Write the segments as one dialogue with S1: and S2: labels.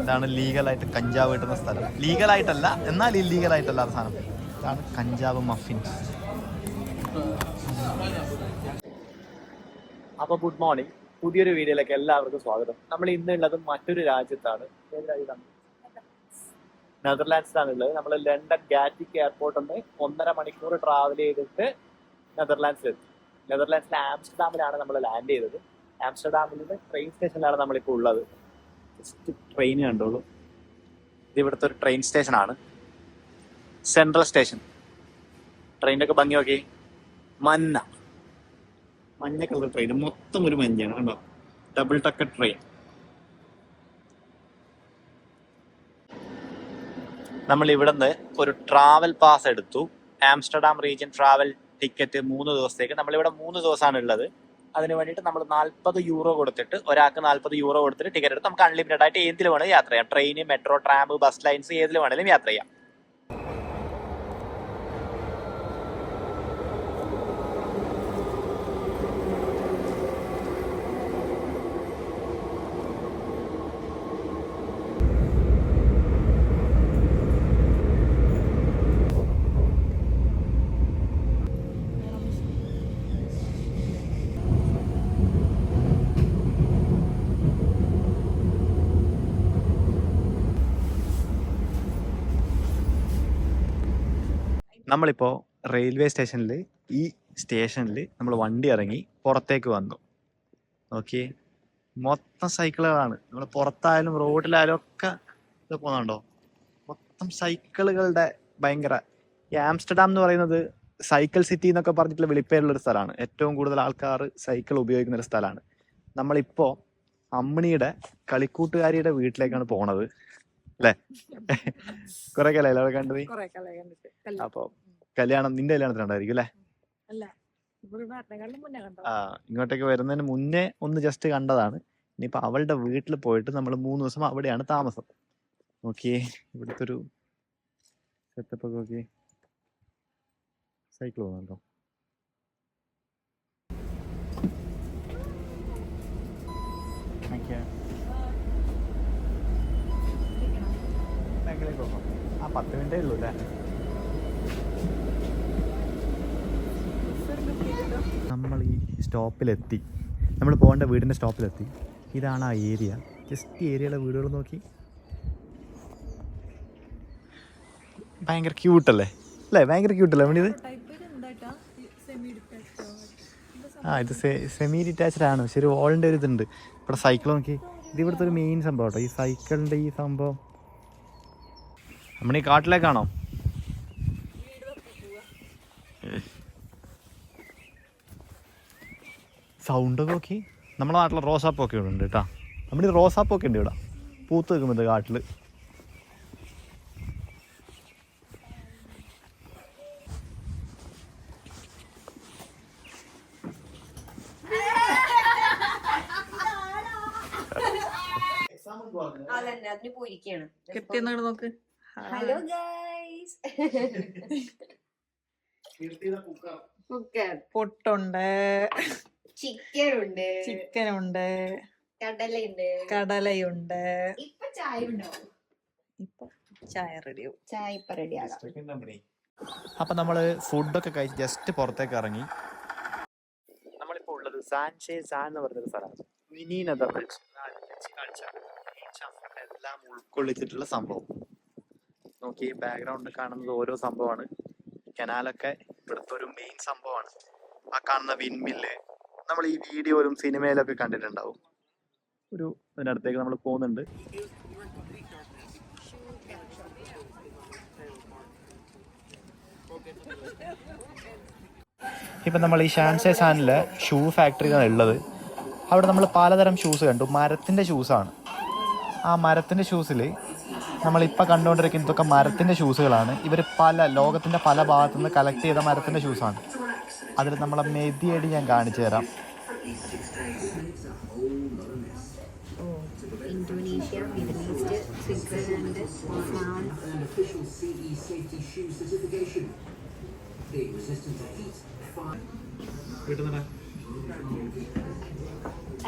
S1: ഇതാണ് ലീഗലായിട്ട് കഞ്ചാവ് കിട്ടുന്ന സ്ഥലം. ലീഗലായിട്ടല്ല, എന്നാൽ ഇല്ലീഗലായിട്ടല്ലാത്ത സാധനം. ഇതാണ് കഞ്ചാവ് മഫിൻസ്. അപ്പോൾ ഗുഡ് മോർണിംഗ്, പുതിയൊരു വീഡിയോയിലേക്ക് എല്ലാവർക്കും സ്വാഗതം. നമ്മൾ ഇന്നുള്ളത് മറ്റൊരു രാജ്യത്താണ്. ഏത് രാജ്യത്താണ്? നെതർലാൻഡ്സിലാണുള്ളത്. നമ്മൾ ലണ്ടൻ ഗാറ്റ്വിക് എയർപോർട്ടിൽ നിന്ന് 1.5 മണിക്കൂർ ട്രാവൽ ചെയ്തിട്ട് നെതർലാൻഡ്സിലെത്തി. നെതർലാൻഡ്സിലെ ആംസ്റ്റർഡാമിലാണ് നമ്മൾ ലാൻഡ് ചെയ്തത്. ആംസ്റ്റർഡാമിൽ നിന്ന് ട്രെയിൻ സ്റ്റേഷനിലാണ് നമ്മളിപ്പോൾ ഉള്ളത്. ജസ്റ്റ് ട്രെയിൻ കണ്ടോളൂ. ഇത് ഇവിടുത്തെ ഒരു ട്രെയിൻ സ്റ്റേഷനാണ്, സെൻട്രൽ സ്റ്റേഷൻ. ട്രെയിനിൻ്റെ ഒക്കെ ഭംഗി നോക്കി. മഞ്ഞ കളർ ട്രെയിൻ, മൊത്തം ഒരു മഞ്ഞാണ് കണ്ടോ. Double decker train. നമ്മൾ ഇവിടുന്ന് ഒരു ട്രാവൽ പാസ് എടുത്തു. ആംസ്റ്റർഡാം റീജിയൻ ട്രാവൽ ടിക്കറ്റ് 3 ദിവസത്തേക്ക്. നമ്മളിവിടെ 3 ദിവസമാണ് ഉള്ളത്. അതിന് വേണ്ടിയിട്ട് നമ്മൾ 40 യൂറോ കൊടുത്തിട്ട്, ഒരാൾക്ക് 40 യൂറോ കൊടുത്തിട്ട് ടിക്കറ്റ് എടുത്ത് നമുക്ക് അൺലിമിറ്റഡ് ആയിട്ട് ഏതിൽ വേണമെങ്കിലും യാത്ര ചെയ്യാം. Train, metro, tram, bus lines ഏതിൽ വേണമെങ്കിലും യാത്ര ചെയ്യാം. നമ്മളിപ്പോൾ റെയിൽവേ സ്റ്റേഷനിൽ, ഈ സ്റ്റേഷനിൽ നമ്മൾ വണ്ടി ഇറങ്ങി പുറത്തേക്ക് വന്നു. ഓക്കെ, മൊത്തം സൈക്കിളുകളാണ്. നമ്മൾ പുറത്തായാലും റോഡിലായാലും ഒക്കെ ഇത് പോകുന്നുണ്ടോ, മൊത്തം സൈക്കിളുകളുടെ ഭയങ്കര. ഈ ആംസ്റ്റർഡാം എന്ന് പറയുന്നത് സൈക്കിൾ സിറ്റി എന്നൊക്കെ പറഞ്ഞിട്ടുള്ള വിളിപ്പേരുള്ളൊരു സ്ഥലമാണ്. ഏറ്റവും കൂടുതൽ ആൾക്കാർ സൈക്കിൾ ഉപയോഗിക്കുന്ന ഒരു സ്ഥലമാണ്. നമ്മളിപ്പോൾ അമ്മിണിയുടെ കളിക്കൂട്ടുകാരിയുടെ വീട്ടിലേക്കാണ് പോണത്, അല്ലേ? കുറെ കാലം അവിടെ കണ്ടത്. അപ്പൊ കല്യാണം, നിന്റെ കല്യാണത്തിനുണ്ടായിരിക്കും അല്ലേ? ഇങ്ങോട്ടേക്ക് വരുന്നതിന് മുന്നേ ഒന്ന് ജസ്റ്റ് കണ്ടതാണ്. ഇനിയിപ്പൊ അവളുടെ വീട്ടിൽ പോയിട്ട് നമ്മൾ 3 ദിവസം അവിടെയാണ് താമസം. ഓക്കെ, ഇവിടുത്തെ ഒരു സെറ്റപ്പ് ഒക്കെ ഓക്കെ. സൈക്കിൾ പോകുന്നുണ്ടോ? ആ 10 മിനിറ്റേ ഉള്ളൂ അല്ലേ? നമ്മൾ ഈ സ്റ്റോപ്പിലെത്തി, നമ്മൾ പോകേണ്ട വീടിൻ്റെ സ്റ്റോപ്പിലെത്തി. ഇതാണ് ആ ഏരിയ. ജസ്റ്റ് ഏരിയയിലെ വീടുകൾ നോക്കി. ഭയങ്കര ക്യൂട്ടല്ലേ? അല്ലേ? ഭയങ്കര ക്യൂട്ടല്ലേ വേണ്ടി ഇത്? ഇത് സെമി ഡിറ്റാച്ച്ഡ് ആണ്. പക്ഷെ ഒരു ഓളിൻ്റെ ഒരു ഇതുണ്ട്. ഇവിടെ സൈക്കിൾ നോക്കി. ഇത് ഇവിടുത്തെ ഒരു മെയിൻ സംഭവം കേട്ടോ, ഈ സൈക്കിളിൻ്റെ ഈ സംഭവം. നമ്മളീ കാട്ടിലേക്കാണോ? സൗണ്ടൊക്കെ നോക്കി. നമ്മുടെ നാട്ടിലെ റോസാപ്പൊക്കെ ഇവിടെ ഉണ്ട് കേട്ടോ. നമ്മുടെ ഈ റോസാപ്പൊക്കെ ഉണ്ട് ഇവിടെ, പൂത്ത് വെക്കുന്നുണ്ട് കാട്ടിൽ.
S2: നോക്ക്. Hello guys. പൊട്ടുണ്ട്, ചിക്കനുണ്ട്, കടലയുണ്ട്. ഇപ്പൊ ചായ റെഡിയാവും. ചായ ഇപ്പൊ റെഡിയാകാം.
S1: അപ്പൊ നമ്മള് ഫുഡൊക്കെ കഴിച്ച് ജസ്റ്റ് പുറത്തേക്ക് ഇറങ്ങി. നമ്മളിപ്പോ ഉള്ളത് സാൻ എന്ന് പറഞ്ഞൊരു സ്ഥലമാണ്. മിനി നെതർലാൻഡ്സ് എല്ലാം ഉൾക്കൊള്ളിച്ചിട്ടുള്ള സംഭവം. നോക്കി, ബാക്ക്ഗ്രൗണ്ട് കാണുന്നത് ഓരോ സംഭവമാണ്. കനാലൊക്കെ ഇവിടുത്തെ ഒരു മെയിൻ സംഭവമാണ്. ആ കാണുന്ന വിൻമില്ല് നമ്മൾ ഈ വീഡിയോയിലും സിനിമയിലൊക്കെ കണ്ടിട്ടുണ്ടാവും. അതിനടുത്തേക്ക് നമ്മൾ പോകുന്നുണ്ട്. ഇപ്പം നമ്മൾ ഈ സാനിലെ ഷൂ ഫാക്ടറിയാണ് ഉള്ളത്. അവിടെ നമ്മൾ പലതരം ഷൂസ് കണ്ടു. മരത്തിൻ്റെ ഷൂസാണ്. ആ മരത്തിൻ്റെ ഷൂസിൽ നമ്മളിപ്പോൾ കണ്ടുകൊണ്ടിരിക്കുന്നതൊക്കെ മരത്തിൻ്റെ ഷൂസുകളാണ്. ഇവർ ലോകത്തിൻ്റെ പല ഭാഗത്തു നിന്ന് കളക്ട് ചെയ്ത മരത്തിൻ്റെ ഷൂസാണ്. അതിൽ നമ്മളെ മെതിയടി ഞാൻ കാണിച്ചു തരാം.
S2: ഇന്തോനേഷ്യ, മിഡിൽ ഈസ്റ്റ്, സ്വിറ്റ്സർലൻഡ്,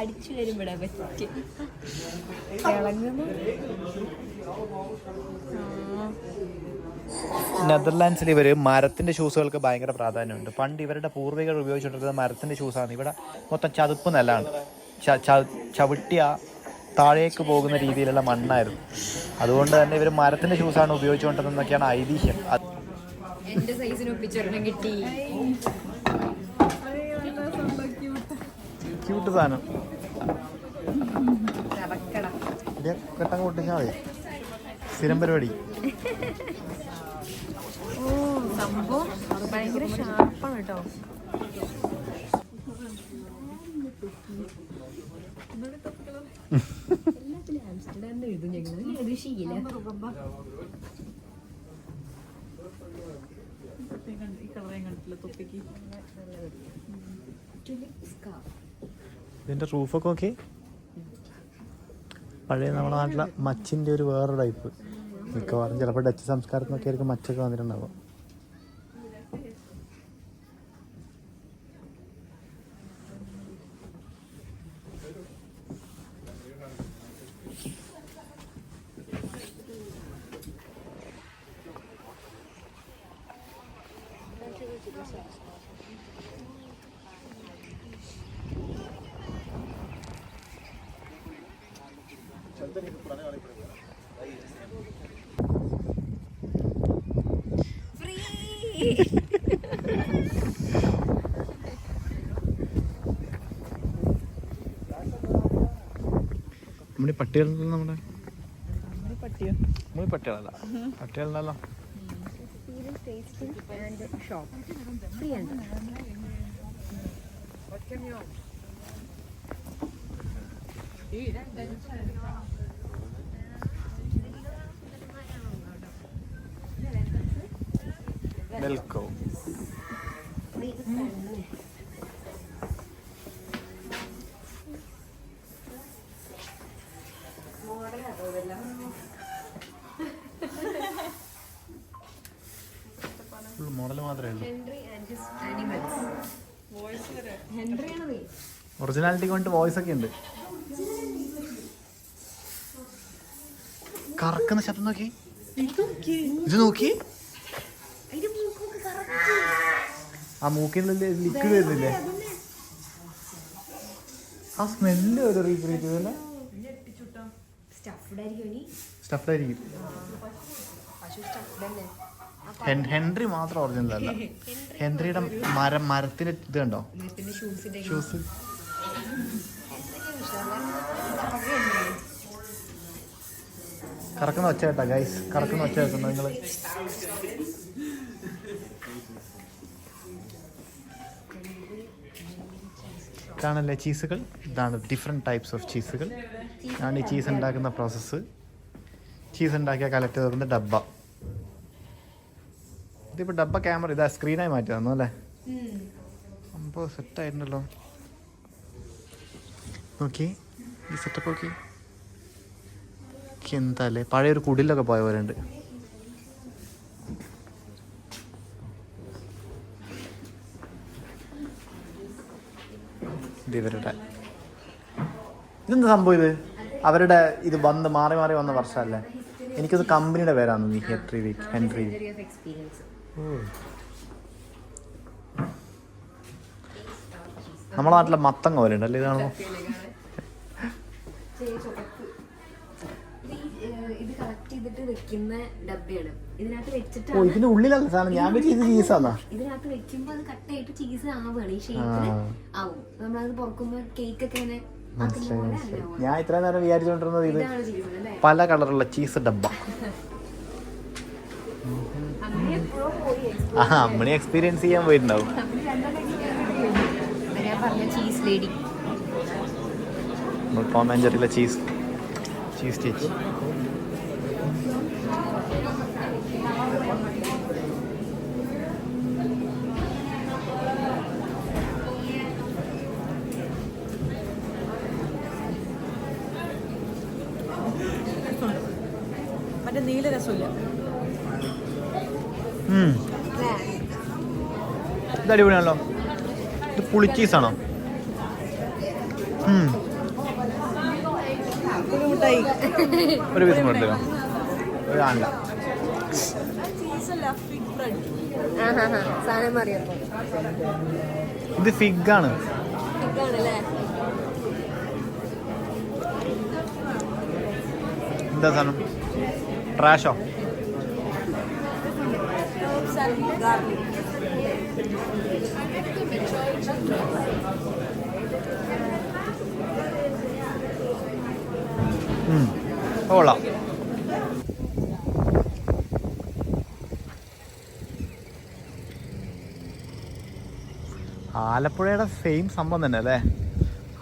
S2: അടിച്ചു വരുമ്പോഴാ പറ്റി
S1: നെതർലാൻഡ്സിൽ ഇവർ മരത്തിൻ്റെ ഷൂസുകൾക്ക് ഭയങ്കര പ്രാധാന്യമുണ്ട്. പണ്ട് ഇവരുടെ പൂർവികർ ഉപയോഗിച്ചുകൊണ്ടിരുന്നത് മരത്തിൻ്റെ ഷൂസാണ്. ഇവിടെ മൊത്തം ചതുപ്പ് നിലമാണ്. ചവിട്ടിയ താഴേക്ക് പോകുന്ന രീതിയിലുള്ള മണ്ണായിരുന്നു. അതുകൊണ്ട് തന്നെ ഇവർ മരത്തിൻ്റെ ഷൂസാണ് ഉപയോഗിച്ചുകൊണ്ടിരുന്നതെന്നൊക്കെയാണ് ഐതിഹ്യം.
S2: എന്റെ സൈസിന് ഒപ്പിച്ചൊരെണ്ണം കിട്ടി.
S1: ക്യൂട്ട് സാധനം. കെട്ടം പൊട്ടിച്ചാൽ മതി. സ്ഥിരം പരിപാടി.
S2: സംഭവം ഭയങ്കര ഷാർപ്പാണ് കേട്ടോ.
S1: ഇതിന്റെ റൂഫൊക്കെ ഓക്കെ. പഴയ നമ്മുടെ നാട്ടിലെ മച്ചിന്റെ ഒരു വേറെ ടൈപ്പ്. മിക്കവാറും ചിലപ്പോൾ ഡച്ച് സംസ്കാരത്തിനൊക്കെ ആയിരിക്കും മച്ചൊക്കെ വന്നിട്ടുണ്ടാവുക. നമ്മുടെ പട്ടികളുണ്ടല്ലോ. നമ്മുടെ പട്ടികളല്ല, പട്ടികളുണ്ടല്ലോ. മിൽക്കോ മോഡൽ മാത്രമേ ഉള്ളൂ. ഒറിജിനാലിറ്റിക്ക് വേണ്ടി വോയിസ് ഒക്കെ ഉണ്ട്. കറക്കുന്ന ശബ്ദം നോക്കി. ഇത് നോക്കി. ആ മൂക്കിൽ ലിക്വിഡ് വരുന്നില്ലേ? ആ സ്മെല്ല് ഒരു റീക്രിയേറ്റ് ചെയ്തല്ലേ. സ്റ്റഫ്ഡ് ആയിരിക്കും. ഹെൻറി മാത്രം ഒറിജിനൽ അല്ല. ഹെൻറിയുടെ മരത്തിന് ഇത് കണ്ടോ ഷൂസ്. കറക്കുന്ന ഒച്ച കേട്ടാ ഗൈസ്, കറക്കുന്ന ഒച്ച കേൾക്കുന്നു നിങ്ങൾ. കാണല്ലേ ചീസുകൾ. ഇതാണ് ഡിഫറെൻറ്റ് ടൈപ്സ് ഓഫ് ചീസുകൾ. ആണ് ഈ ചീസ് ഉണ്ടാക്കുന്ന പ്രോസസ്സ്. ചീസ് ഉണ്ടാക്കിയ കലക്ട് ചെയ്തിരുന്ന ഡബ്ബ. ഇതിപ്പോൾ ഡബ്ബ ക്യാമറ ഇതാ സ്ക്രീനായി മാറ്റി തന്നു അല്ലേ. അപ്പോൾ സെറ്റായിട്ടുണ്ടല്ലോ. നോക്കി ഈ സെറ്റപ്പ് നോക്കി. എന്താ അല്ലേ, പഴയൊരു കുടിലൊക്കെ പോയ പോലെ ഉണ്ട്. ഇവരുടെ ഇതെന്താ സംഭവം? ഇത് അവരുടെ ഇത് വന്ന് മാറി മാറി വന്ന വർഷമല്ലേ. എനിക്കത് കമ്പനിയുടെ പേരാണ് ഹെൻറി വീക്ക്. നമ്മളെ നാട്ടിലെ മത്തങ്ങ പോലെ ഉണ്ടല്ലേ. ഇതാണോ ഇതിന്റെ ഉള്ളിലല്ല സാധനം. ഞാൻ വെച്ച് ചീസാന്നാ.
S2: ഇതിനകത്ത് വെക്കുമ്പോ അത് കട്ടായിട്ട് ചീസ് ആവുകയാണ്. ഈ ഷേപ്പില് ആവും. നമ്മളത് പുറക്കുമ്പോ കേക്ക് ഒക്കെ ഇങ്ങനെ.
S1: ഞാൻ ഇത്ര നേരം വിചാരിച്ചോണ്ടിരുന്നത് ഇത് പല കളറുള്ള ചീസ് ഡബ്ബ. അമ്മണി എക്സ്പീരിയൻസ് ചെയ്യാൻ പോയിട്ടുണ്ടാവും. ടോം ആൻഡ് ജെറിയിലെ ചീസ് ചേച്ചി.
S2: മറ്റേ നീല രസമില്ല.
S1: ഇത് അടിപൊളിയാണല്ലോ. ഇത് പുളിച്ചീസാണോ? ഒരു പീസ് കൊണ്ടുവരാം. ഒരു ആണ്ട
S2: സാധനം അറിയാം.
S1: ഇത് ഫിഗാണ്. എന്താ സാധനം? ട്രാഷോ? കൊള്ളാം. ആലപ്പുഴയുടെ സെയിം സംഭവം തന്നെ അല്ലേ?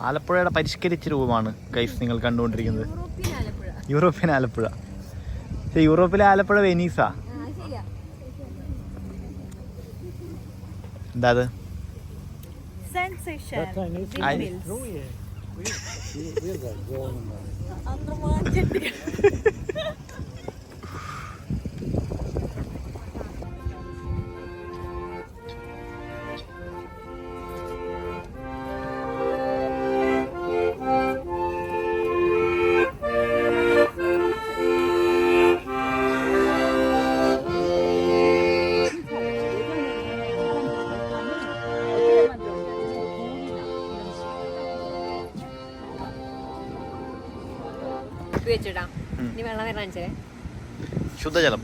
S1: ആലപ്പുഴയുടെ പരിഷ്കരിച്ച രൂപമാണ് ഗൈസ് നിങ്ങൾ കണ്ടുകൊണ്ടിരിക്കുന്നത്. യൂറോപ്യൻ ആലപ്പുഴ. പക്ഷേ യൂറോപ്പിലെ ആലപ്പുഴ വെനീസാ. എന്താ അത്? ശുദ്ധജലം.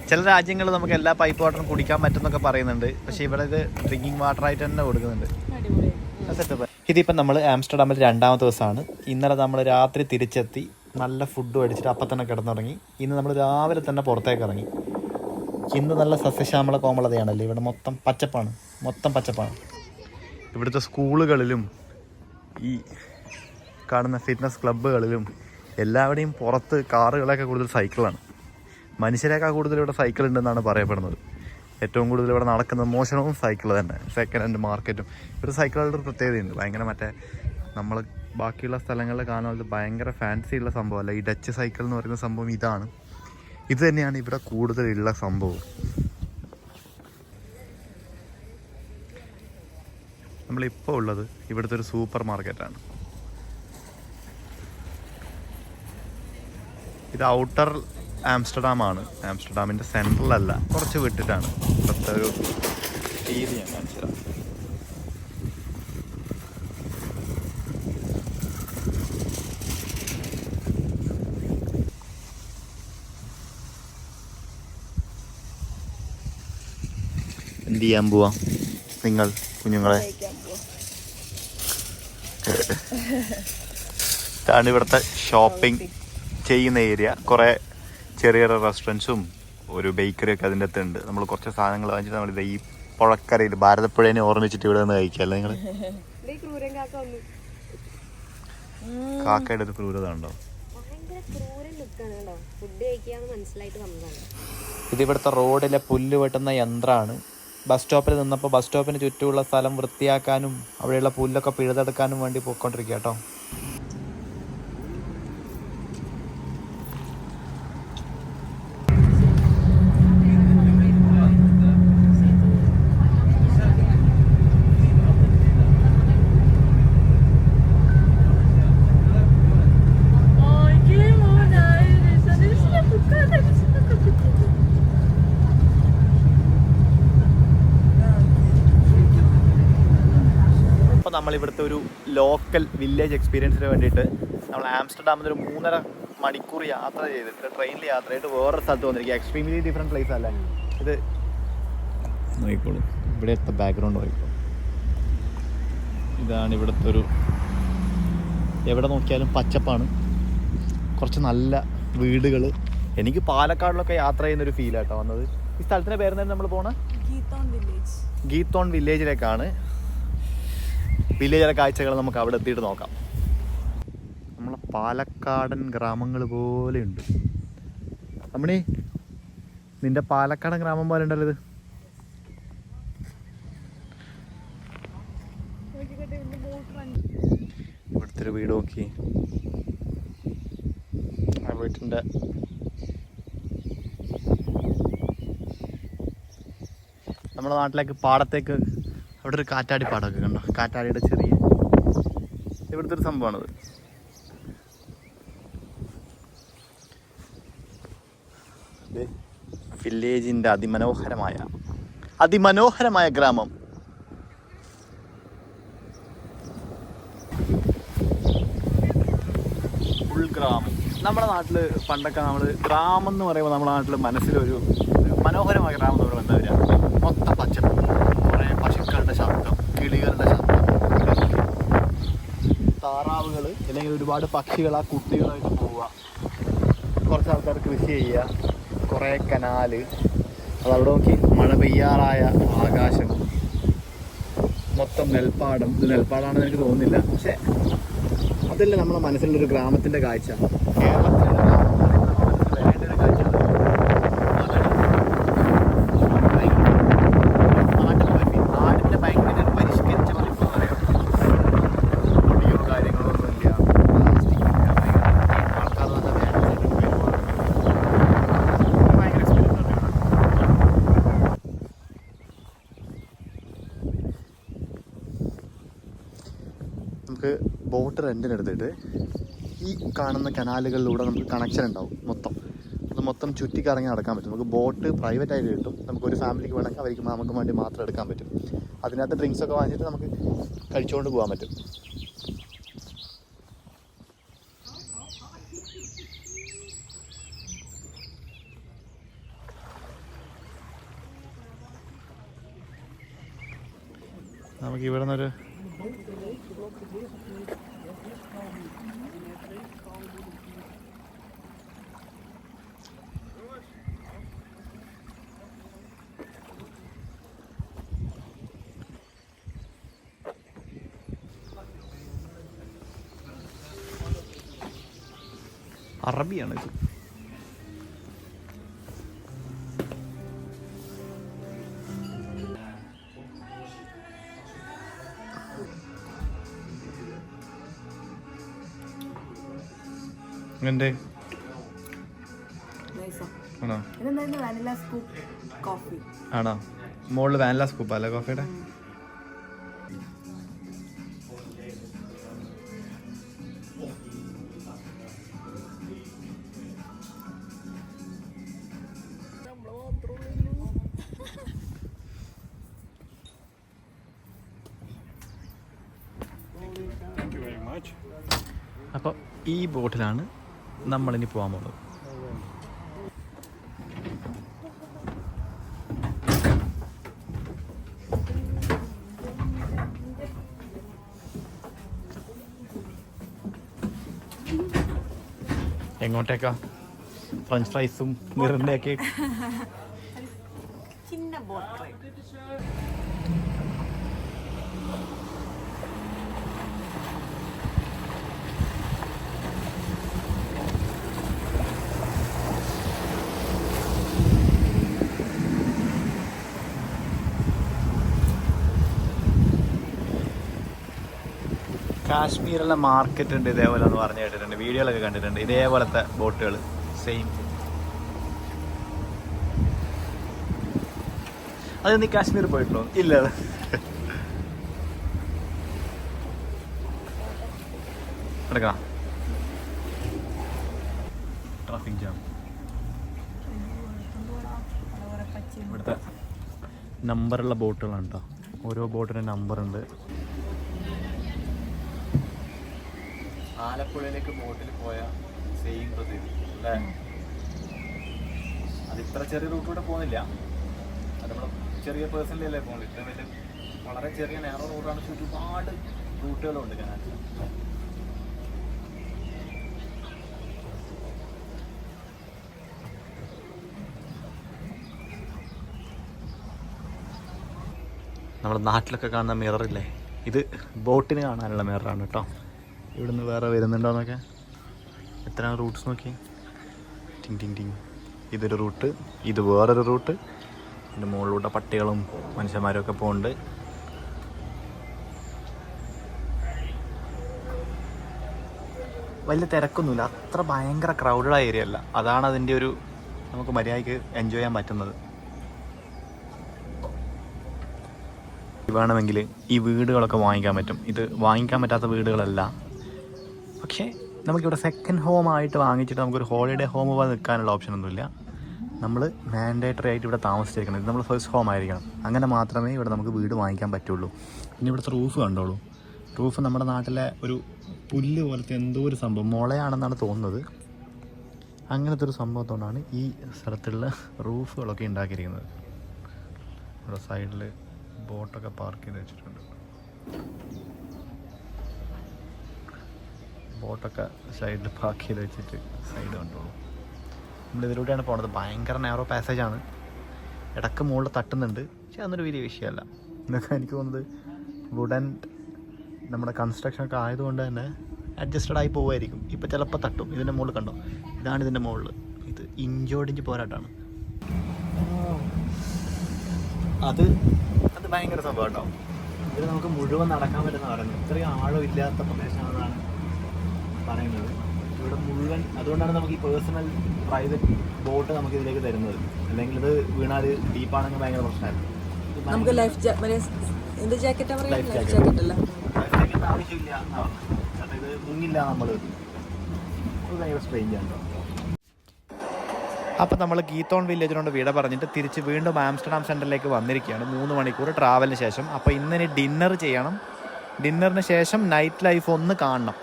S1: ചില രാജ്യങ്ങൾ നമുക്ക് എല്ലാ പൈപ്പ് വാട്ടറും കുടിക്കാൻ പറ്റുന്നൊക്കെ പറയുന്നുണ്ട്. പക്ഷെ ഇവിടെ ഇത് ഡ്രിങ്കിങ് വാട്ടർ ആയിട്ട് തന്നെ കൊടുക്കുന്നുണ്ട്. ഇതിപ്പം നമ്മൾ ആംസ്റ്റർഡാമിൽ 2ാമത്തെ ദിവസമാണ്. ഇന്നലെ നമ്മൾ രാത്രി തിരിച്ചെത്തി, നല്ല ഫുഡ് മേടിച്ചിട്ട് അപ്പം തന്നെ കിടന്നുറങ്ങി. ഇന്ന് നമ്മൾ രാവിലെ തന്നെ പുറത്തേക്ക് ഇറങ്ങി. ഇന്ന് നല്ല സസ്യശ്യാമള കോമളതയാണല്ലോ. ഇവിടെ മൊത്തം പച്ചപ്പാണ്. ഇവിടുത്തെ സ്കൂളുകളിലും ഈ കാണുന്ന ഫിറ്റ്നസ് ക്ലബ്ബുകളിലും എല്ലാവരുടെയും പുറത്ത് കാറുകളൊക്കെ കൂടുതൽ സൈക്കിളാണ്. മനുഷ്യരേക്കാൾ കൂടുതൽ ഇവിടെ സൈക്കിൾ ഉണ്ടെന്നാണ് പറയപ്പെടുന്നത്. ഏറ്റവും കൂടുതൽ ഇവിടെ നടക്കുന്നത് മോഷണവും സൈക്കിൾ തന്നെ. സെക്കൻഡ് ഹാൻഡ് മാർക്കറ്റും. ഇവിടെ സൈക്കിളുകളുടെ ഒരു പ്രത്യേകതയുണ്ട്. ഭയങ്കര നമ്മൾ ബാക്കിയുള്ള സ്ഥലങ്ങളിൽ കാണുന്നത് ഭയങ്കര ഫാൻസി ഉള്ള സംഭവമല്ല. ഈ ഡച്ച് സൈക്കിൾ എന്ന് പറയുന്ന സംഭവം ഇതാണ്. ഇത് തന്നെയാണ് ഇവിടെ കൂടുതലുള്ള സംഭവം. നമ്മളിപ്പോൾ ഉള്ളത് ഇവിടുത്തെ ഒരു സൂപ്പർ മാർക്കറ്റാണ്. ഇത് ഔട്ടർ ആംസ്റ്റർഡാമാണ്. ആംസ്റ്റർഡാമിൻ്റെ സെൻട്രലല്ല, കുറച്ച് വിട്ടിട്ടാണ്. ഇവിടുത്തെ ഒരു രീതി ഞാൻ കാണിച്ചുതരാം. എന്ത് ചെയ്യാൻ പോവാ നിങ്ങൾ കുഞ്ഞുങ്ങളെ? ഇതാണ് ഇവിടുത്തെ ഷോപ്പിംഗ് ചെയ്യുന്ന ഏരിയ. കുറേ ചെറിയ റെസ്റ്റോറൻറ്റ്സും ഒരു ബേക്കറിയൊക്കെ അതിൻ്റെ അകത്ത് ഉണ്ട്. നമ്മൾ കുറച്ച് സാധനങ്ങൾ വാങ്ങിച്ചിട്ട് നമ്മളിത് ഈ പുഴക്കരയിൽ ഭാരതപ്പുഴേനെ ഓർമ്മിച്ചിട്ട് ഇവിടെ നിന്ന് കഴിക്കാമല്ലോ നിങ്ങൾ. കാക്കയുടെ ഒരു ക്രൂരത ഉണ്ടോ? ഇതിവിടുത്തെ റോഡിലെ പുല്ല് വെട്ടുന്ന യന്ത്രമാണ്. ബസ് സ്റ്റോപ്പിൽ നിന്നപ്പോൾ ബസ് സ്റ്റോപ്പിന് ചുറ്റുമുള്ള സ്ഥലം വൃത്തിയാക്കാനും അവിടെയുള്ള പുല്ലൊക്കെ പിഴുതെടുക്കാനും വേണ്ടി പോയിക്കൊണ്ടിരിക്കുക കേട്ടോ. നമ്മളിവിടുത്തെ ഒരു ലോക്കൽ വില്ലേജ് എക്സ്പീരിയൻസിന് വേണ്ടിയിട്ട് നമ്മൾ ആംസ്റ്റർഡാമിൽ ഒരു 3.5 മണിക്കൂർ യാത്ര ചെയ്തിട്ട് ട്രെയിനിൽ യാത്ര ചെയ്തിട്ട് വേറൊരു സ്ഥലത്ത് വന്നിരിക്കുക. എക്സ്ട്രീംലി ഡിഫറെൻറ്റ് പ്ലേസ് അല്ലേ ഇത്. നോക്കിക്കോളൂ, ഇവിടുത്തെ ബാക്ക്ഗ്രൗണ്ട് നോക്കിക്കോളൂ. ഇതാണ് ഇവിടുത്തെ ഒരു, എവിടെ നോക്കിയാലും പച്ചപ്പാണ്, കുറച്ച് നല്ല വീടുകൾ. എനിക്ക് പാലക്കാടിലൊക്കെ യാത്ര ചെയ്യുന്നൊരു ഫീലാട്ടോ വന്നത്. ഈ സ്ഥലത്തിൻ്റെ പേര് തന്നെ നമ്മൾ പോണ ഗീത്തോൺ വില്ലേജിലേക്കാണ്. വില്ലേജിലെ കാഴ്ചകൾ നമുക്ക് അവിടെ എത്തിയിട്ട് നോക്കാം. നമ്മളെ പാലക്കാടൻ ഗ്രാമങ്ങൾ പോലെയുണ്ട്. അമ്മണി, നിന്റെ പാലക്കാടൻ ഗ്രാമം പോലെ ഉണ്ടല്ലോ ഇത്. ഇവിടുത്തെ ഒരു വീട് നോക്കി. ആ വീട്ടിൻ്റെ നമ്മുടെ നാട്ടിലേക്ക് പാടത്തേക്ക് അവിടെ ഒരു കാറ്റാടി പാടമൊക്കെ കണ്ടോ, കാറ്റാടിയുടെ ചെറിയ ഇവിടുത്തെ ഒരു സംഭവമാണത്. വില്ലേജിൻ്റെ അതിമനോഹരമായ ഗ്രാമം. ഉൾഗ്രാമം. നമ്മുടെ നാട്ടിൽ പണ്ടൊക്കെ നമ്മൾ ഗ്രാമം എന്ന് പറയുമ്പോൾ നമ്മുടെ നാട്ടിൽ മനസ്സിലൊരു മനോഹരമായ ഗ്രാമം എന്ന് പറയുമ്പോൾ എന്താ വരിക? മൊത്തം പച്ചപ്പ്, കുറേ പശുക്കളുടെ ശബ്ദം, കിളികളുടെ ശബ്ദം, താറാവുകൾ, അല്ലെങ്കിൽ ഒരുപാട് പക്ഷികൾ ആ കുട്ടികളായിട്ട് പോവുക, കുറച്ച് ആൾക്കാർ കൃഷി ചെയ്യുക, കുറേ കനാല്, അതവിടെ നോക്കി മഴ പെയ്യാറായ ആകാശം, മൊത്തം നെൽപ്പാടം. ഇത് നെൽപ്പാടാണെന്ന് എനിക്ക് തോന്നുന്നില്ല, പക്ഷെ അതല്ല നമ്മുടെ മനസ്സിലുള്ളൊരു ഗ്രാമത്തിൻ്റെ കാഴ്ച. കേരളത്തിലുള്ള വേണ്ടൊരു കാഴ്ച നാടിൻ്റെ ഭയങ്കര പരിഷ്കരിച്ച പതിപ്പ് പറയാം. പൊടിയോ കാര്യങ്ങളൊന്നുമില്ല, ആൾക്കാർ നല്ല ഭയങ്കര എക്സ്പീരിയൻസ് ആണ്. നമുക്ക് ബോട്ട് റെൻറ്റിനെടുത്തിട്ട് ഈ കാണുന്ന കനാലുകളിലൂടെ നമുക്ക് കണക്ഷൻ ഉണ്ടാവും അത് മൊത്തം ചുറ്റിക്കറങ്ങി നടക്കാൻ പറ്റും. നമുക്ക് ബോട്ട് പ്രൈവറ്റ് ആയിട്ട് കിട്ടും. നമുക്കൊരു ഫാമിലിക്ക് വേണമെങ്കിൽ അവർക്ക് നമുക്ക് വേണ്ടി മാത്രം എടുക്കാൻ പറ്റും. അതിനകത്ത് ഡ്രിങ്ക്സൊക്കെ വാങ്ങിച്ചിട്ട് നമുക്ക് കഴിച്ചുകൊണ്ട് പോകാൻ പറ്റും. നമുക്ക് ഇവിടെ നിന്നൊരു അറബിയാണ് ഇത്. എങ്ങനെയുണ്ട്? ആണോ? ആണോ? മുകളിൽ വാനില സ്കൂപ്പ് അല്ലേ കോഫിയുടെ? അപ്പോൾ ഈ ബോട്ടിലാണ് നമ്മളിനി പോകാൻ പോകുന്നത്. എങ്ങോട്ടേക്കാ? ഫ്രഞ്ച് ഫ്രൈസും മിറിൻ്റെയൊക്കെ
S2: ചിന്ന ബോട്ട്.
S1: കാശ്മീരിലെ മാർക്കറ്റ് ഉണ്ട് ഇതേപോലെ എന്ന് പറഞ്ഞു കേട്ടിട്ടുണ്ട്, വീഡിയോകളൊക്കെ കണ്ടിട്ടുണ്ട്. ഇതേപോലത്തെ ബോട്ടുകൾ സെയിം. അത് നീ കാശ്മീർ പോയിട്ടുണ്ടോ? ഇല്ല. എടുക്കാം. Traffic jam. ഇവിടുത്തെ നമ്പറുള്ള ബോട്ടുകളാണ് കേട്ടോ. ഓരോ ബോട്ടിന് നമ്പറുണ്ട്. ആലപ്പുഴയിലേക്ക് ബോട്ടിൽ പോയ സെയിം പ്രതീതി അല്ലേ? അത് ഇത്ര ചെറിയ റൂട്ടിലൂടെ പോകുന്നില്ല. അത് നമ്മൾ ചെറിയ പേഴ്സണലി അല്ലേ പോകുന്നത്. ഇത്ര വലിയ വളരെ ചെറിയ നാരോ റോഡാണ്. പക്ഷെ ഒരുപാട് റൂട്ടുകളുണ്ട് കനാലിൽ. നമ്മുടെ നാട്ടിലൊക്കെ കാണുന്ന മിററില്ലേ, ഇത് ബോട്ടിന് കാണാനുള്ള മിററാണ് കേട്ടോ. ഇവിടുന്ന് വേറെ വരുന്നുണ്ടോയെന്നൊക്കെ. എത്ര റൂട്ട്സ് നോക്കി. ടിങ് ടിങ് ടിങ്. ഇതൊരു റൂട്ട്, ഇത് വേറൊരു റൂട്ട്. ഇതിൻ്റെ മുകളിലൂടെ പട്ടികളും മനുഷ്യന്മാരും ഒക്കെ പോകുന്നുണ്ട്. വലിയ തിരക്കൊന്നുമില്ല, അത്ര ഭയങ്കര ക്രൗഡഡ് ഏരിയ അല്ല. അതാണ് അതിൻ്റെ ഒരു നമുക്ക് മര്യാദയ്ക്ക് എൻജോയ് ചെയ്യാൻ പറ്റുന്നത്. വേണമെങ്കിൽ ഈ വീടുകളൊക്കെ വാങ്ങിക്കാൻ പറ്റും. ഇത് വാങ്ങിക്കാൻ പറ്റാത്ത വീടുകളല്ല. പക്ഷേ നമുക്കിവിടെ സെക്കൻഡ് ഹോമായിട്ട് വാങ്ങിച്ചിട്ട് നമുക്കൊരു ഹോളിഡേ ഹോം പോലെ നിൽക്കാനുള്ള ഓപ്ഷനൊന്നുമില്ല. നമ്മൾ മാൻഡേറ്ററി ആയിട്ട് ഇവിടെ താമസിച്ചിരിക്കണം. ഇത് നമ്മൾ ഫസ്റ്റ് ഹോം ആയിരിക്കണം. അങ്ങനെ മാത്രമേ ഇവിടെ നമുക്ക് വീട് വാങ്ങിക്കാൻ പറ്റുള്ളൂ. പിന്നെ ഇവിടുത്തെ റൂഫ് കണ്ടോളൂ. റൂഫ് നമ്മുടെ നാട്ടിലെ ഒരു പുല്ല് പോലത്തെ എന്തോ ഒരു സംഭവം, മുളയാണെന്നാണ് തോന്നുന്നത്. അങ്ങനത്തെ ഒരു സംഭവത്തോടാണ് ഈ സ്ഥലത്തുള്ള റൂഫുകളൊക്കെ ഉണ്ടാക്കിയിരിക്കുന്നത്. ഇവിടെ സൈഡിൽ ബോട്ടൊക്കെ പാർക്ക് ചെയ്ത് വെച്ചിട്ടുണ്ട്. ബോട്ടൊക്കെ സൈഡിൽ പാർക്ക് ചെയ്ത് വെച്ചിട്ട് സൈഡ് കണ്ടോളൂ. നമ്മളിതിലൂടെയാണ് പോണത്. ഭയങ്കര നാരോ പാസേജാണ്. ഇടയ്ക്ക് മുകളിൽ തട്ടുന്നുണ്ട്, പക്ഷെ അതൊരു വലിയ വിഷയമല്ല. ഇതൊക്കെ എനിക്ക് തോന്നുന്നത് വുഡൻ നമ്മുടെ കൺസ്ട്രക്ഷനൊക്കെ ആയതുകൊണ്ട് തന്നെ അഡ്ജസ്റ്റഡ് ആയി പോവുമായിരിക്കും. ഇപ്പോൾ ചിലപ്പോൾ തട്ടും. ഇതിൻ്റെ മുകളിൽ കണ്ടോ, ഇതാണ് ഇതിൻ്റെ മുകളിൽ. ഇത് ഇഞ്ചോടിഞ്ച് പോരാട്ടമാണ്. അത് ഭയങ്കര സംഭവം കേട്ടോ. ഇത് നമുക്ക് മുഴുവൻ നടക്കാൻ പറ്റുന്ന പറയുന്നത്. ഇത്രയും ആഴം ഇല്ലാത്ത പ്രദേശമാണെന്നാണ് പറയുന്നത് ഇവിടെ മുഴുവൻ. അതുകൊണ്ടാണ് നമുക്ക് ഈ പേഴ്സണൽ പ്രൈവറ്റ് ബോട്ട് നമുക്ക് ഇതിലേക്ക് തരുന്നത്. അല്ലെങ്കിൽ ഇത് വീണാൽ ഡീപ്പാണെങ്കിൽ ഭയങ്കര പ്രശ്നമായിരുന്നു.
S3: നമുക്ക് ലൈഫ് ജാക്കറ്റ്
S1: ആവശ്യമില്ല എന്നാണ്. കാരണം ഇത് മുങ്ങില്ല നമ്മൾ. അത് ഭയങ്കര സ്ട്രെയിഞ്ച് ആണ്. അപ്പോൾ നമ്മൾ ഗീത്തോൺ വില്ലേജിനോട് വിട പറഞ്ഞിട്ട് തിരിച്ച് വീണ്ടും ആംസ്റ്റർഡാം സെൻറ്ററിലേക്ക് വന്നിരിക്കുകയാണ് 3 മണിക്കൂർ ട്രാവലിന് ശേഷം. അപ്പോൾ ഇന്നിനി ഡിന്നർ ചെയ്യണം. ഡിന്നറിന് ശേഷം നൈറ്റ് ലൈഫ് ഒന്ന് കാണണം.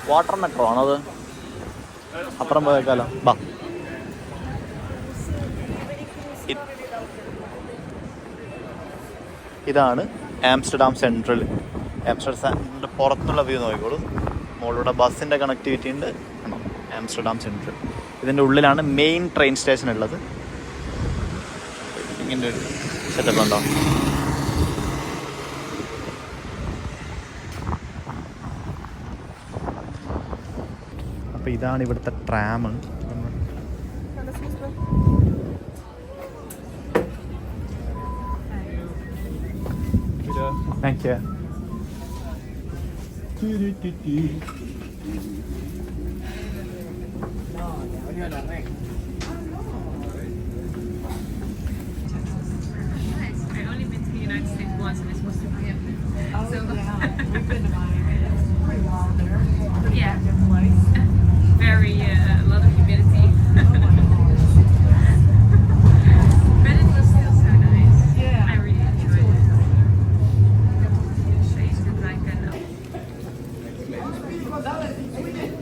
S1: വാട്ടർ മെട്രോ ആണത്. അപ്പുറം പോയേക്കാലോ. ബാ. ഇതാണ് ആംസ്റ്റർഡാം സെൻട്രൽ. ആംസ്റ്റർഡാമിൻ്റെ പുറത്തുള്ള വ്യൂ നോക്കിക്കോളൂ. മുകളിലൂടെ ബസ്സിൻ്റെ കണക്ടിവിറ്റി ഉണ്ട്. Amsterdam central. ഇതിൻ്റെ ഉള്ളിലാണ് മെയിൻ ട്രെയിൻ സ്റ്റേഷൻ ഉള്ളത്. ഇങ്ങനെ ഒരു സെറ്റപ്പ് ഉണ്ടോ? അപ്പോൾ ഇതാണ് ഇവിടുത്തെ tram. Thank you.
S4: Very a lot of humidity. But it was still so nice. Yeah. I really enjoyed it. Shades look like an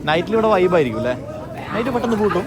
S1: നൈറ്റിലിവിടെ വൈബായിരിക്കും അല്ലേ? നൈറ്റ് പെട്ടെന്ന് പൂട്ടും.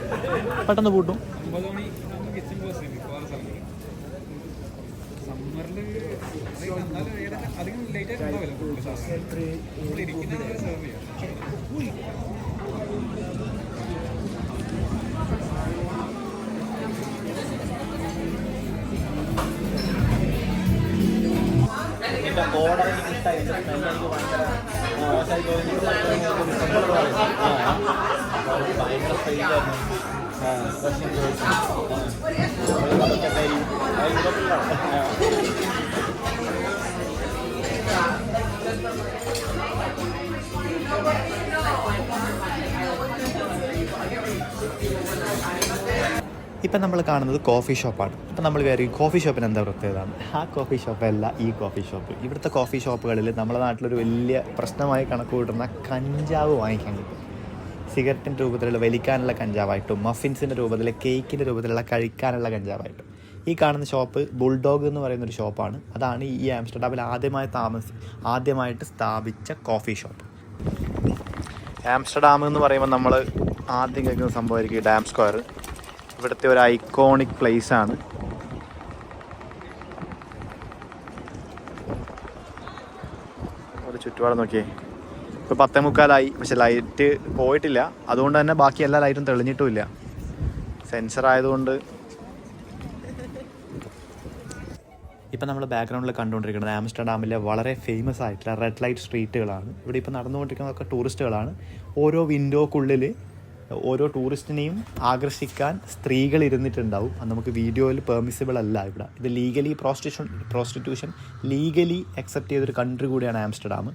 S1: ഇപ്പം നമ്മൾ കാണുന്നത് കോഫി ഷോപ്പാണ്. ഇപ്പം നമ്മൾ കയറി കോഫി ഷോപ്പിന് എന്താ പ്രത്യേകത? ആ കോഫി ഷോപ്പല്ല ഈ കോഫി ഷോപ്പ്. ഇവിടുത്തെ കോഫി ഷോപ്പുകളിൽ നമ്മുടെ നാട്ടിലൊരു വലിയ പ്രശ്നമായി കണക്ക് കൂട്ടുന്ന കഞ്ചാവ് വാങ്ങിക്കാൻ കിട്ടും. സിഗരറ്റിൻ്റെ രൂപത്തിലുള്ള വലിക്കാനുള്ള കഞ്ചാവായിട്ടും മഫിൻസിൻ്റെ രൂപത്തിൽ കേക്കിൻ്റെ രൂപത്തിലുള്ള കഴിക്കാനുള്ള കഞ്ചാവായിട്ടും. ഈ കാണുന്ന ഷോപ്പ് ബുൾഡോഗ് എന്ന് പറയുന്നൊരു ഷോപ്പാണ്. അതാണ് ഈ ആംസ്റ്റർഡാമിൽ ആദ്യമായിട്ട് സ്ഥാപിച്ച കോഫി ഷോപ്പ്. ആംസ്റ്റർഡാം എന്ന് പറയുമ്പോൾ നമ്മൾ ആദ്യം കേൾക്കുന്ന സംഭവമായിരിക്കും ഈ ഡാം സ്ക്വയർ. ഇവിടുത്തെ ഒരു ഐക്കോണിക് പ്ലേസാണ്. ഒരു ചുറ്റുപാട് നോക്കിയേ. ഇപ്പോൾ 10:45, പക്ഷെ ലൈറ്റ് പോയിട്ടില്ല. അതുകൊണ്ട് തന്നെ ബാക്കി എല്ലാ ലൈറ്റും തെളിഞ്ഞിട്ടുമില്ല. സെൻസർ ആയതുകൊണ്ട്. ഇപ്പം നമ്മൾ ബാക്ക്ഗ്രൗണ്ടിൽ കണ്ടുകൊണ്ടിരിക്കുന്നത് ആംസ്റ്റർഡാമിലെ വളരെ ഫേമസ് ആയിട്ടുള്ള റെഡ് ലൈറ്റ് സ്ട്രീറ്റുകളാണ്. ഇവിടെ ഇപ്പോൾ നടന്നുകൊണ്ടിരിക്കുന്നതൊക്കെ ടൂറിസ്റ്റുകളാണ്. ഓരോ വിൻഡോക്കുള്ളിൽ ഓരോ ടൂറിസ്റ്റിനെയും ആകർഷിക്കാൻ സ്ത്രീകൾ ഇരുന്നിട്ടുണ്ടാവും. അത് നമുക്ക് വീഡിയോയിൽ പെർമിസിബിൾ അല്ല ഇവിടെ. ഇത് ലീഗലി പ്രോസ്റ്റിറ്റ്യൂഷൻ ലീഗലി അക്സെപ്റ്റ് ചെയ്തൊരു കൺട്രി കൂടിയാണ് ആംസ്റ്റർഡാം.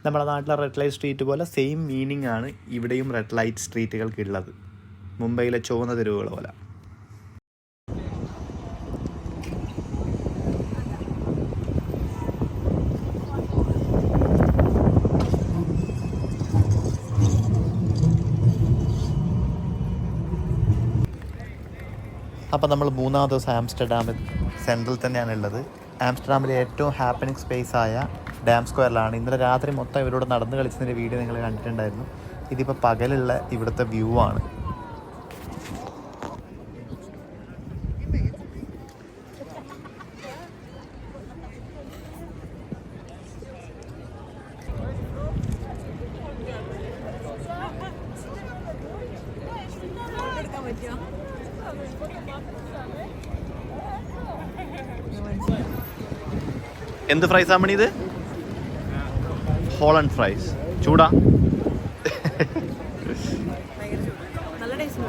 S1: നമ്മുടെ നാട്ടിലെ റെഡ് ലൈറ്റ് സ്ട്രീറ്റ് പോലെ സെയിം മീനിങ് ആണ് ഇവിടെയും റെഡ് ലൈറ്റ് സ്ട്രീറ്റുകൾക്ക് ഉള്ളത്. മുംബൈയിലെ ചുവന്ന തെരുവുകൾ പോലെ. അപ്പോൾ നമ്മൾ 3-ാമത്തെ ദിവസം ആംസ്റ്റർഡാമിൽ സെൻട്രൽ തന്നെയാണ് ഉള്ളത്. ആംസ്റ്റർഡാമിലെ ഏറ്റവും ഹാപ്പനിങ് സ്പേസ് ആയ ഡാം സ്ക്വയറിലാണ്. ഇന്നലെ രാത്രി മൊത്തം ഇവരോട് നടന്ന് കളിച്ചതിൻ്റെ വീഡിയോ നിങ്ങൾ കണ്ടിട്ടുണ്ടായിരുന്നു. ഇതിപ്പോൾ പകലുള്ള ഇവിടുത്തെ വ്യൂ ആണ്. എന്ത് ഫ്രൈസ് ആമണി ഇത്? Holland fries. ചൂടാ
S3: നല്ല ടേസ്റ്റ്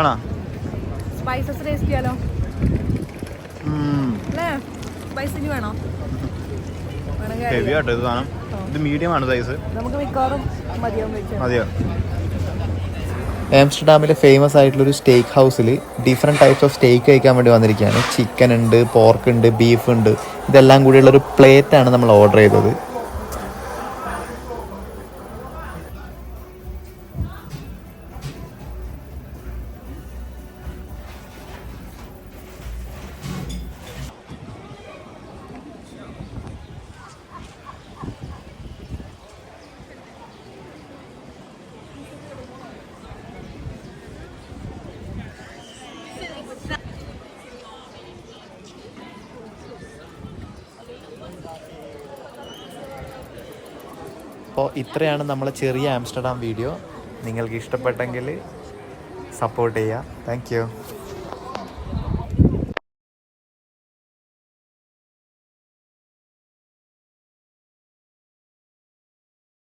S1: ആണോ?
S3: സ്പൈസസ് ടേസ്റ്റ് ചെയ്യാലോ അല്ലേ? സ്പൈസ് വേണോ?
S1: ഹെവി ആട്ടോ ഇത് സാധനം. ഇത് മീഡിയം ആണ് സൈസ്.
S3: നമുക്ക് മിക്കവാറും
S1: മതിയോ? ആംസ്റ്റർഡാമിലെ ഫേമസ് ആയിട്ടുള്ളൊരു സ്റ്റേക്ക് ഹൗസിൽ ഡിഫറെൻറ്റ് ടൈപ്സ് ഓഫ് സ്റ്റേക്ക് കഴിക്കാൻ വേണ്ടി വന്നിരിക്കുകയാണ്. ചിക്കൻ ഉണ്ട്, പോർക്ക് ഉണ്ട്, ബീഫ് ഉണ്ട്. ഇതെല്ലാം കൂടിയുള്ളൊരു പ്ലേറ്റാണ് നമ്മൾ ഓർഡർ ചെയ്തത്. അപ്പോൾ ഇത്രയാണ് നമ്മളെ ചെറിയ ആംസ്റ്റർഡാം വീഡിയോ. നിങ്ങൾക്ക് ഇഷ്ടപ്പെട്ടെങ്കിൽ സപ്പോർട്ട് ചെയ്യുക. Thank you.